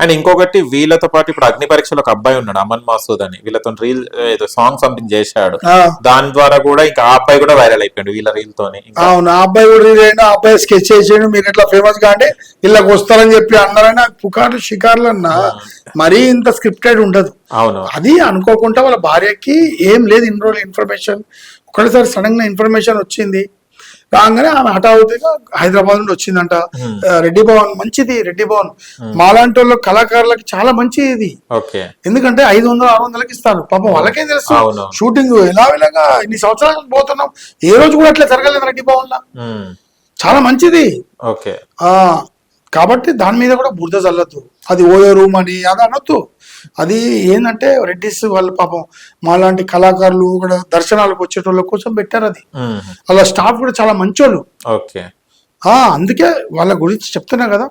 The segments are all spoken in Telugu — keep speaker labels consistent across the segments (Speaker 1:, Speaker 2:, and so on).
Speaker 1: అండ్ ఇంకొకటి వీళ్ళతో పాటు ఇప్పుడు అగ్ని పరీక్షలో ఒక అబ్బాయి ఉన్నాడు అమన్ మాసూద్ అని, వీళ్ళతో రీల్ ఏదో సాంగ్ సంథింగ్ చేశాడు, దాని ద్వారా కూడా ఇంకా ఆ అబ్బాయి కూడా వైరల్ అయిపోయాడు వీళ్ళ రీల్ తోని.
Speaker 2: అవును, ఆ అబ్బాయి కూడా రీల్ అయ్యాడు, ఆ అబ్బాయి స్కెచ్ చేసాడు, మీరు ఇట్లా ఫేమస్ కాంటే ఇళ్ళకి వస్తారని చెప్పి అన్నారని పుకార్లు షికార్లు అన్నా. మరీ ఇంత స్క్రిప్టెడ్ ఉండదు.
Speaker 1: అవును,
Speaker 2: అది అనుకోకుండా వాళ్ళ భార్యకి ఏం లేదు ఇన్ని రోజులు ఇన్ఫర్మేషన్, ఒకటిసారి సడన్ గా ఇన్ఫర్మేషన్ వచ్చింది, రాగానే ఆమె హఠాత్తుగా హైదరాబాద్ నుండి వచ్చిందంట. రెడ్డి భవన్ మంచిది, రెడ్డి భవన్ మాలాంటి వాళ్ళు కళాకారులకి చాలా మంచిది ఇది. ఎందుకంటే 500-600కి ఇస్తారు, పాపం వాళ్ళకేం తెలుసు షూటింగ్ ఎలా ఇలాగా ఇన్ని సంవత్సరాలు పోతున్నాం, ఏ రోజు కూడా అట్లా జరగలేదు రెడ్డి భవన్ లో, చాలా మంచిది. కాబట్టి దాని మీద కూడా బురద చల్లద్దు, అది ఓయో రూమ్ అని అది అనొద్దు. అది ఏంటంటే రెడ్డిస్ వాళ్ళు పాపం మాలాంటి కళాకారులు కూడా దర్శనాలకు వచ్చేటోళ్ళ కోసం పెట్టారు. అది అలా స్టాఫ్ కూడా చాలా మంచోళ్ళు. అందుకే వాళ్ళ గురించి చెప్తున్నా కదా,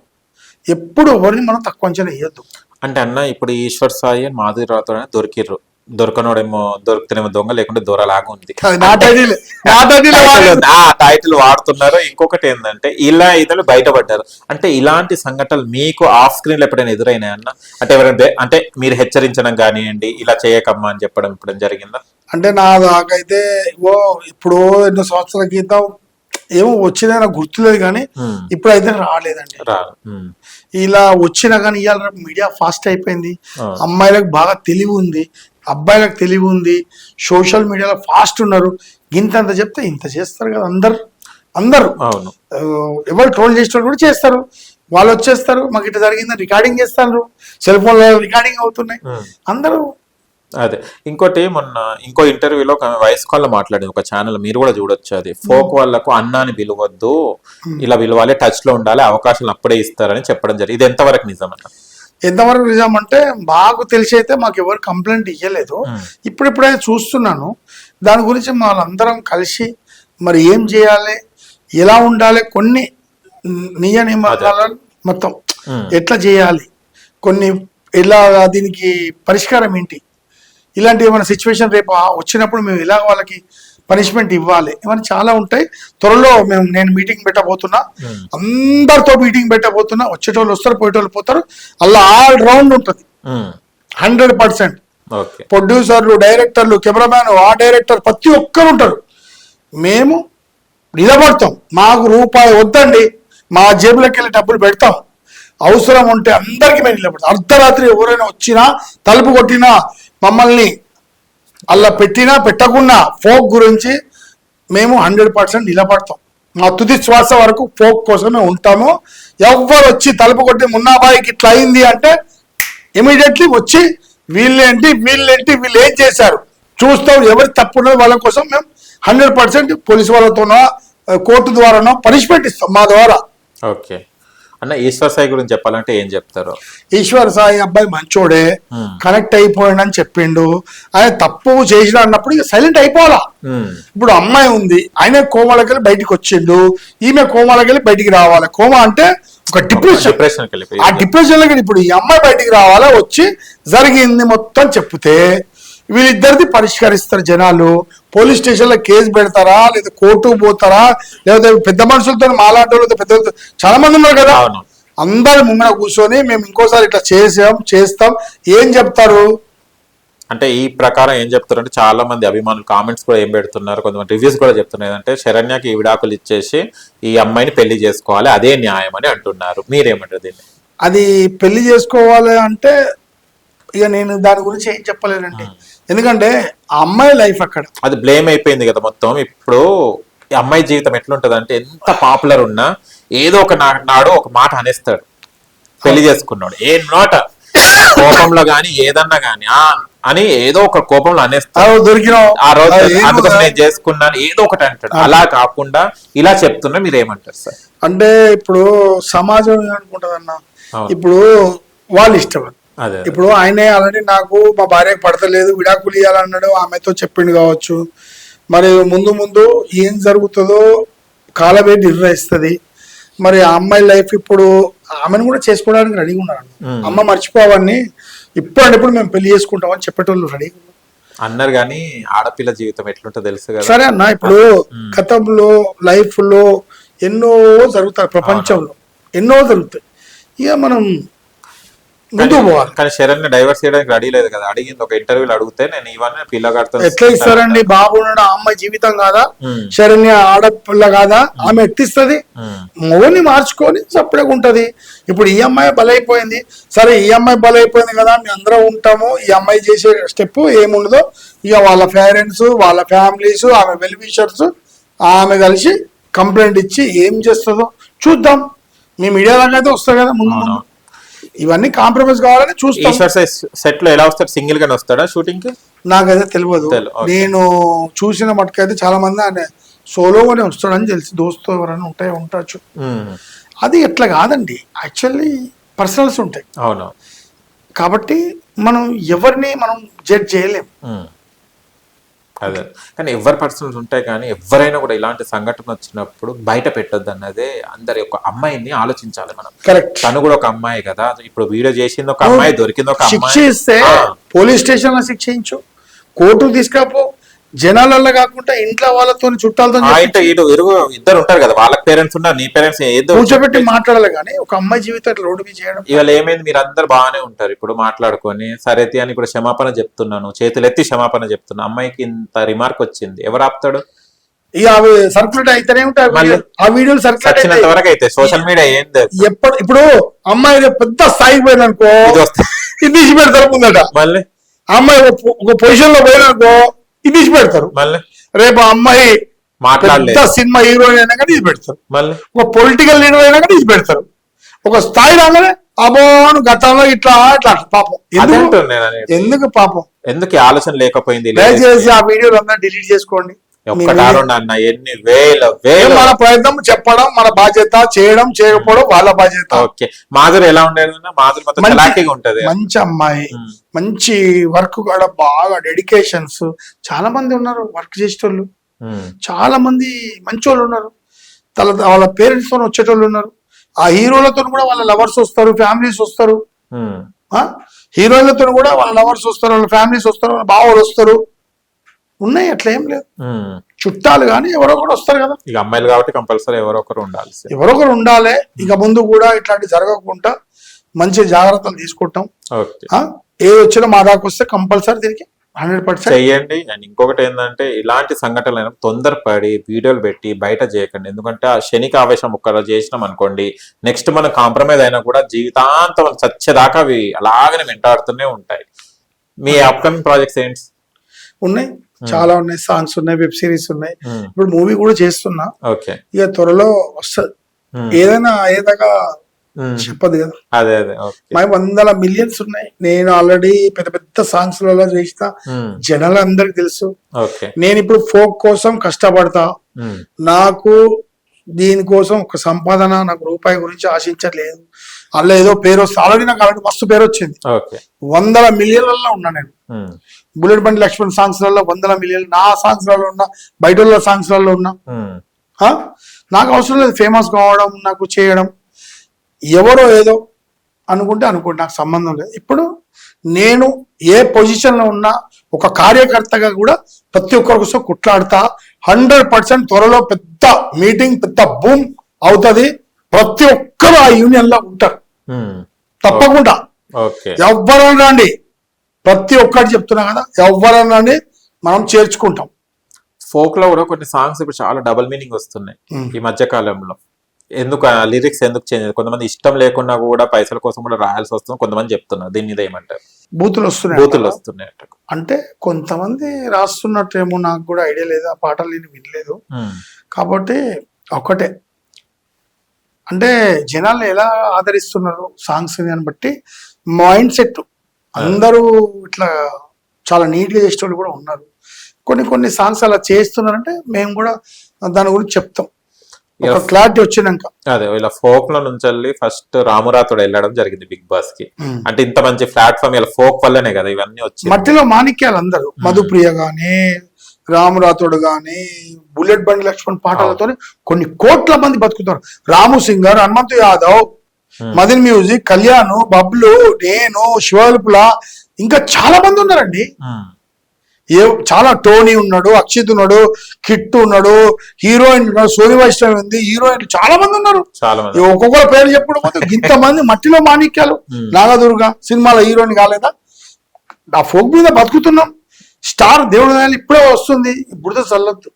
Speaker 2: ఎప్పుడు ఎవరిని మనం తక్కువ అంచనా వేయొద్దు.
Speaker 1: అంటే అన్న ఇప్పుడు ఈశ్వర్ సాయి మాధురి రాథోడ్ దొరికిర్రు, దొరకనోడేమో దొరుకుతానేమో దొంగ, లేకుంటే దొరలాగా ఉంది టైటిల్ వాడుతున్నారు. ఇంకొకటి ఏంటంటే ఇలా ఇతరులు బయటపడ్డారు. అంటే ఇలాంటి సంఘటనలు మీకు ఆఫ్ స్క్రీన్ లో ఎప్పుడైనా ఎదురైనాయి అన్న? అంటే ఎవరైనా అంటే మీరు హెచ్చరించడం కానివ్వండి, ఇలా చేయకమ్మా అని చెప్పడం ఇప్పుడు జరిగిందా?
Speaker 2: అంటే నా దాకైతే ఇప్పుడు ఎన్నో సంవత్సరాల క్రితం ఏమో వచ్చినా నాకు గుర్తులేదు, కానీ ఇప్పుడైతే రాలేదండి. ఇలా వచ్చినా కానీ ఇవాళ మీడియా ఫాస్ట్ అయిపోయింది, అమ్మాయిలకు బాగా తెలివి ఉంది, అబ్బాయిలకు తెలివి ఉంది, సోషల్ మీడియాలో ఫాస్ట్ ఉన్నారు. ఇంతంత చెప్తే ఇంత చేస్తారు కదా అందరు ఎవరు ట్రోల్ చేసిన కూడా చేస్తారు, వాళ్ళు వచ్చేస్తారు, మాకు ఇట్లా జరిగిందని రికార్డింగ్ చేస్తారు, సెల్ ఫోన్ లో రికార్డింగ్ అవుతున్నాయి అందరూ.
Speaker 1: అదే ఇంకోటి మొన్న ఇంకో ఇంటర్వ్యూలో ఒక వాయిస్ కాల్ లో మాట్లాడింది ఒక ఛానల్, మీరు కూడా చూడొచ్చు. అది ఫోక్ వాళ్ళకు అన్నాని పిలవద్దు, ఇలా పిలవాలి, టచ్ లో ఉండాలి, అవకాశాలు అప్పుడే ఇస్తారని చెప్పడం జరిగింది. ఇది ఎంతవరకు నిజం అన్న?
Speaker 2: ఎంతవరకు నిజం అంటే మాకు తెలిసి అయితే మాకు ఎవరు కంప్లైంట్ ఇవ్వలేదు. ఇప్పుడైతే చూస్తున్నాను, దాని గురించి వాళ్ళందరం కలిసి మరి ఏం చేయాలి, ఎలా ఉండాలి, కొన్ని నియ నియమాలను మొత్తం ఎట్లా చేయాలి, కొన్ని ఎలా దీనికి పరిష్కారం ఏంటి, ఇలాంటి ఏమైనా సిచ్యువేషన్ రేపు వచ్చినప్పుడు మేము ఇలా వాళ్ళకి పనిష్మెంట్ ఇవ్వాలి, ఇవన్నీ చాలా ఉంటాయి. త్వరలో నేను మీటింగ్ పెట్టబోతున్నా, అందరితో మీటింగ్ పెట్టబోతున్నా. వచ్చేటోళ్ళు వస్తారు, పోయేటోళ్ళు పోతారు, అలా ఆల్ రౌండ్ ఉంటుంది 100%. ప్రొడ్యూసర్లు, డైరెక్టర్లు, కెమెరామ్యాన్, ఆ డైరెక్టర్ ప్రతి ఒక్కరు ఉంటారు. మేము నిలబడతాం, మాకు రూపాయి వద్దండి, మా జేబులోకి వెళ్ళి డబ్బులు పెడతాం, అవసరం ఉంటే అందరికీ మేము నిలబడతాం. అర్ధరాత్రి ఎవరైనా వచ్చినా, తలుపు కొట్టినా, మమ్మల్ని అలా పెట్టినా పెట్టకుండా ఫోక్ గురించి మేము 100% నిలబడతాం. మా తుది శ్వాస వరకు ఫోక్ కోసమే ఉంటాము. ఎవరు వచ్చి తలుపు కొట్టి మున్నాబాయికి ఇట్లా అయింది అంటే ఇమీడియట్లీ వచ్చి వీళ్ళు ఏం చేశారు చూస్తాం, ఎవరి తప్పున్నది వాళ్ళ కోసం మేము 100% పోలీసు వాళ్ళతోనో కోర్టు ద్వారానో పనిష్మెంట్ ఇస్తాం మా ద్వారా.
Speaker 1: ఓకే అన్న, ఈశ్వర్ సాయి గురించి చెప్పాలంటే ఏం చెప్తారు?
Speaker 2: ఈశ్వర్ సాయి అబ్బాయి మంచోడే, కనెక్ట్ అయిపోయాడని చెప్పిండు. ఆయన తప్పు చేసిన అన్నప్పుడు ఇక సైలెంట్ అయిపోవాలా. ఇప్పుడు అమ్మాయి ఉంది, ఆయన కోమాలకి వెళ్ళి బయటికి వచ్చిండు, ఈమె కోమాలకి వెళ్ళి బయటికి రావాలి. కోమా అంటే ఒక డిప్రెషన్, ఆ డిప్రెషన్ లో ఇప్పుడు ఈ అమ్మాయి బయటికి రావాలా, వచ్చి జరిగింది మొత్తం చెప్తే వీళ్ళిద్దరిది పరిష్కరిస్తారు జనాలు. పోలీస్ స్టేషన్ లో కేసు పెడతారా, లేదా కోర్టుకు పోతారా, లేదా పెద్ద మనుషులతో మాలాంటి పెద్ద చాలా మంది ఉన్నారు కదా, అందరు ముంగడ కూర్చొని మేము ఇంకోసారి ఇట్లా చేస్తాం ఏం చెప్తారు
Speaker 1: అంటే ఈ ప్రకారం ఏం చెప్తారు అంటే చాలా మంది అభిమానులు కామెంట్స్ కూడా ఏం పెడుతున్నారు, కొంతమంది రివ్యూస్ కూడా చెప్తున్నారు అంటే శరణ్యకి ఈ విడాకులు ఇచ్చేసి ఈ అమ్మాయిని పెళ్లి చేసుకోవాలి, అదే న్యాయం అని అంటున్నారు. మీరేమంటారు దీన్ని?
Speaker 2: అది పెళ్లి చేసుకోవాలి అంటే ఇక నేను దాని గురించి ఏం చెప్పలేనండి, ఎందుకంటే ఆ అమ్మాయి లైఫ్ అక్కడ
Speaker 1: అది బ్లేమ్ అయిపోయింది కదా మొత్తం. ఇప్పుడు ఈ అమ్మాయి జీవితం ఎట్లుంటది అంటే ఎంత పాపులర్ ఉన్నా ఏదో ఒక నాడు ఒక మాట అనేస్తాడు, పెళ్లి చేసుకున్నాడు ఏ నోట కోపంలో గాని ఏదన్నా గాని అని ఏదో ఒక కోపంలో అనేస్తాడు, దొరికిన ఆ రోజు అందుకోసం నేను చేసుకున్నాను ఏదో ఒకటి అంటాడు. అలా కాకుండా ఇలా చెప్తున్నా మీరు ఏమంటారు సార్?
Speaker 2: అంటే ఇప్పుడు సమాజం ఏమనుకుంటది అన్న, ఇప్పుడు వాళ్ళు ఇష్టం. ఇప్పుడు ఆయనే ఆల్రెడీ నాకు మా భార్యకు పడతలేదు, విడాకులు ఇవ్వాలన్నాడు, ఆమెతో చెప్పిండు కావచ్చు. మరి ముందు ఏం జరుగుతుందో కాలమే నిర్ణయిస్తుంది. మరి ఆ అమ్మాయి లైఫ్ ఇప్పుడు ఆమెను కూడా చేసుకోవడానికి రెడీగా ఉన్నాడు. అమ్మ మర్చిపోవని ఇప్పుడు మేము పెళ్లి చేసుకుంటామని చెప్పేటోళ్ళు రెడీగా
Speaker 1: అన్నారు. కానీ ఆడపిల్ల జీవితం ఎట్లుంటో తెలుసు కదా.
Speaker 2: సరే అన్న, ఇప్పుడు గతంలో లైఫ్ లో ఎన్నో జరుగుతాయి, ప్రపంచంలో ఎన్నో జరుగుతాయి. ఇక మనం ముందుకు పోవాలి.
Speaker 1: కానీ శరణ్ డైవర్స్ చేయడానికి రెడీ లేదు కదా. అడిగింది ఒక ఇంటర్వ్యూలో అడిగితే నేను ఇవన్నీ పిల్లగాడితో
Speaker 2: ఎట్లా ఇస్తారండి? బాబు ఉన్నాడు, ఆ అమ్మాయి జీవితం కాదా? శరణ్య ఆడపిల్ల కాదా? ఆమె ఎట్టిస్తుంది? మొగని మార్చుకొని సపరేట్గా ఉంటది. ఇప్పుడు ఈ అమ్మాయి బలైపోయింది, సరే ఈ అమ్మాయి బలైపోయింది కదా, మేము అందరం ఉంటాము. ఈ అమ్మాయి చేసే స్టెప్ ఏముండదో ఇక వాళ్ళ పేరెంట్స్, వాళ్ళ ఫ్యామిలీస్, ఆమె వెల్ విషర్స్ ఆమె కలిసి కంప్లైంట్ ఇచ్చి ఏం చేస్తుందో చూద్దాం. మీ మీడియాలోకి అయితే వస్తుంది కదా ముందు ముందు. ఇవన్నీ కాంప్రమైజ్ కావాలని చూస్తాం.
Speaker 1: సెట్ లో ఎలా వస్తాడు? సింగిల్ గానే వస్తాడా షూటింగ్ కి?
Speaker 2: నాకైతే తెలియదు. నేను చూసిన మటుకైతే చాలా మంది ఆయన సోలోగానే వస్తాడని తెలిసి, దోస్తు ఎవరైనా ఉండొచ్చు. అది ఎట్లా కాదండి, యాక్చువల్లీ పర్సనల్స్ ఉంటాయి.
Speaker 1: అవును.
Speaker 2: కాబట్టి మనం ఎవరిని మనం జడ్జ్ చేయలేం.
Speaker 1: అదే, కానీ ఎవరి పర్సనల్స్ ఉంటాయి, కానీ ఎవరైనా కూడా ఇలాంటి సంఘటన వచ్చినప్పుడు బయట పెట్టొద్దు అన్నదే అందరి ఒక అమ్మాయిని ఆలోచించాలి మనం.
Speaker 2: కరెక్ట్.
Speaker 1: తను కూడా ఒక అమ్మాయి కదా. ఇప్పుడు వీడియో చేసింది ఒక అమ్మాయి, దొరికింది ఒక అమ్మాయి.
Speaker 2: శిక్ష ఇస్తే పోలీస్ స్టేషన్ లో శిక్షించు, కోర్టు తీసుకపో. జనాలలో కాకుండా ఇంట్లో వాళ్ళతో, చుట్టాలతో
Speaker 1: ఇద్దరు ఉంటారు కదా, వాళ్ళ పేరెంట్స్ ఉన్నారు, నీ పేరెంట్స్ ఏదో
Speaker 2: కూర్చోబెట్టి మాట్లాడాలి. కానీ ఒక అమ్మాయి జీవితం రోడ్డు మీద చేయడం,
Speaker 1: ఇవాళ ఏమైంది, మీరు అందరు బాగానే ఉంటారు ఇప్పుడు మాట్లాడుకొని, సరే అని ఇప్పుడు క్షమాపణ చెప్తున్నాను, చేతులు ఎత్తి క్షమాపణ చెప్తున్నా. అమ్మాయికి ఇంత రిమార్క్ వచ్చింది, ఎవరు ఆపుతాడు?
Speaker 2: ఇక అవి సర్క్యులేట్ అయితేనే ఉంటాయి. ఆ వీడియోలు సర్క్యులేట్
Speaker 1: వరకు అయితే సోషల్ మీడియా ఏంది
Speaker 2: ఇప్పుడు అమ్మాయి పెద్ద స్థాయికి పోయిందనుకో, ఇది తీసి పెడతారు ముందట. మళ్ళీ అమ్మాయి ఒక పొజిషన్ లో పోయిననుకో, ఇది తీసి పెడతారు. మళ్ళీ రేపు అమ్మాయి పెద్ద సినిమా హీరోయిన్ అయినా కానీ ఇది పెడతారు. మళ్ళీ ఒక పొలిటికల్ లీడర్ అయినా కానీ ఇది పెడతారు. ఒక స్థాయి రాగానే అబోను గతంలో ఇట్లా ఇట్లా పాపం. ఎందుకు పాపం?
Speaker 1: ఎందుకు ఆలోచన లేకపోయింది?
Speaker 2: దయచేసి ఆ వీడియోలు అందరూ డిలీట్ చేసుకోండి. మన ప్రయత్నం చెప్పడం మన బాధ్యత, చేయడం చేయకపోవడం వాళ్ళ బాధ్యత.
Speaker 1: ఓకే. మాధురి ఎలా ఉండేది?
Speaker 2: మంచి అమ్మాయి, మంచి వర్క్ కూడా, బాగా డెడికేషన్స్. చాలా మంది ఉన్నారు వర్క్ చేసేటోళ్ళు, చాలా మంది మంచి వాళ్ళు ఉన్నారు. వాళ్ళ పేరెంట్స్ తో వచ్చేటోళ్ళు ఉన్నారు. ఆ హీరోలతో కూడా వాళ్ళ లవర్స్ వస్తారు, ఫ్యామిలీస్ వస్తారు. హీరోయిన్లతో కూడా వాళ్ళ లవర్స్ వస్తారు, వాళ్ళ ఫ్యామిలీస్ వస్తారు, వాళ్ళ బావలు వస్తారు. ఉన్నాయి, అట్లా ఏం లేదు. చుట్టాలు కానీ ఎవరో ఒకరు వస్తారు కదా.
Speaker 1: ఇక అమ్మాయిలు కాబట్టి కంపల్సరీ ఎవరో ఒకరు
Speaker 2: ఉండాలి. ఇక ముందు కూడా ఇట్లాంటి జరగకుండా మంచి జాగ్రత్తలు తీసుకుంటాం. ఏది వచ్చినా మా దాకా వస్తే కంపల్సరీ దీనికి 100%
Speaker 1: చెయ్యండి. అండ్ ఇంకొకటి ఏంటంటే, ఇలాంటి సంఘటనలు తొందరపడి వీడియోలు పెట్టి బయట చేయకండి. ఎందుకంటే ఆ క్షణిక ఆవేశం ఒక్కలా చేసినాం అనుకోండి, నెక్స్ట్ మనం కాంప్రమైజ్ అయినా కూడా జీవితాంతం చచ్చేదాకా అవి అలాగనే వెంటాడుతూనే ఉంటాయి. మీ అప్కమింగ్ ప్రాజెక్ట్స్ ఏంటి?
Speaker 2: ఉన్నాయి, చాలా ఉన్నాయి. సాంగ్స్ ఉన్నాయి, వెబ్ సిరీస్ ఉన్నాయి. ఇప్పుడు మూవీ కూడా చేస్తున్నా. ఇక త్వరలో వస్తుంది. ఏదైనా అయ్యేదాకా చెప్పదు కదా. మా 100 మిలియన్స్ ఉన్నాయి. నేను ఆల్రెడీ పెద్ద పెద్ద సాంగ్స్ లలో చేస్తా, జనాలు అందరికి తెలుసు. నేను ఇప్పుడు ఫోక్ కోసం కష్టపడతా. నాకు దీనికోసం ఒక సంపాదన, నాకు రూపాయి గురించి ఆశించట్లేదు. అలా ఏదో పేరు వస్తుంది. ఆల్రెడీ నాకు ఆల్రెడీ మస్తు పేరు వచ్చింది. 100 మిలియన్లలో ఉన్నా నేను. బుల్లెట్ బండి లక్ష్మణ్ సాంగ్స్ లలో 100 మిలియన్, నా సాంగ్స్ లలో ఉన్నా, బయట సాంగ్స్ లలో ఉన్నా. నాకు అవసరం లేదు ఫేమస్ కావడం, నాకు చేయడం. ఎవరో ఏదో అనుకుంటే నాకు సంబంధం లేదు. ఇప్పుడు నేను ఏ పొజిషన్ లో ఉన్నా, ఒక కార్యకర్తగా కూడా ప్రతి ఒక్కరి కోసం కుట్లాడుతా. 100% త్వరలో పెద్ద మీటింగ్, పెద్ద బూమ్ అవుతుంది. ప్రతి ఒక్కరు ఆ యూనియన్ లో ఉంటారు తప్పకుండా. ఎవ్వరన్నా రండి, ప్రతి ఒక్కటి చెప్తున్నా కదా, ఎవ్వరన్నా రండి, మనం చేర్చుకుంటాం.
Speaker 1: ఫోక్ లో కూడా కొన్ని సాంగ్స్ ఇప్పుడు చాలా డబుల్ మీనింగ్ వస్తున్నాయి ఈ మధ్య కాలంలో. ఎందుకు లిరిక్స్ ఎందుకు చేంజ్? కొంతమంది ఇష్టం లేకున్నా కూడా పైసల కోసం కూడా రాయాల్సి వస్తుంది కొంతమంది చెప్తున్నారు. దీని మీద ఏమంటారు?
Speaker 2: బూతులు వస్తున్నాయి అంటే కొంతమంది రాస్తున్నట్టేమో, నాకు కూడా ఐడియా లేదు. ఆ పాటలు నేను వినలేదు. కాబట్టి ఒకటే అంటే జనాలు ఎలా ఆదరిస్తున్నారు సాంగ్స్ అని బట్టి మైండ్ సెట్. అందరూ ఇట్లా చాలా నీట్గా చేసేవాళ్ళు కూడా ఉన్నారు. కొన్ని సాంగ్స్ అలా చేస్తున్నారంటే మేము కూడా దాని గురించి చెప్తాం క్లారిటీ వచ్చినాక.
Speaker 1: అదే ఇలా ఫోక్ లో నుంచి ఫస్ట్ రామురాతుడు వెళ్ళడం జరిగింది బిగ్ బాస్ కి. అంటే ఇంత మంచి ప్లాట్ఫామ్ ఇలా ఫోక్ వల్లనే కదా ఇవన్నీ వచ్చి.
Speaker 2: మధ్యలో మాణిక్యాలు అందరూ, మధుప్రియ గాని, రామురాతుడు గాని, బుల్లెట్ బండి లక్ష్మణ్ పాటలతో కొన్ని కోట్ల మంది బతుకుతారు. రాము సింగర్, హనుమంతు యాదవ్, మదన్ మ్యూజిక్, కళ్యాణ్, బబ్లు, నేను, శివల్పుల, ఇంకా చాలా మంది ఉన్నారండి. చాలా టోనీ ఉన్నాడు, అక్షిత్ ఉన్నాడు, కిట్టు ఉన్నాడు, హీరోయిన్ ఉన్నాడు, సోని వైష్ణవి ఉంది, హీరోయిన్ చాలా మంది ఉన్నారు.
Speaker 1: చాలా మంది.
Speaker 2: ఒక్కొక్కరు పేరు చెప్పుడు ఇంతమంది మట్టిలో మాణిక్యాలు. నాగదుర్గ సినిమాలో హీరోయిన్ కాలేదా? ఆ ఫోక్ మీద బతుకుతున్నాం. స్టార్ దేవుడి ఇప్పుడే వస్తుంది, బురద చల్లొద్దు.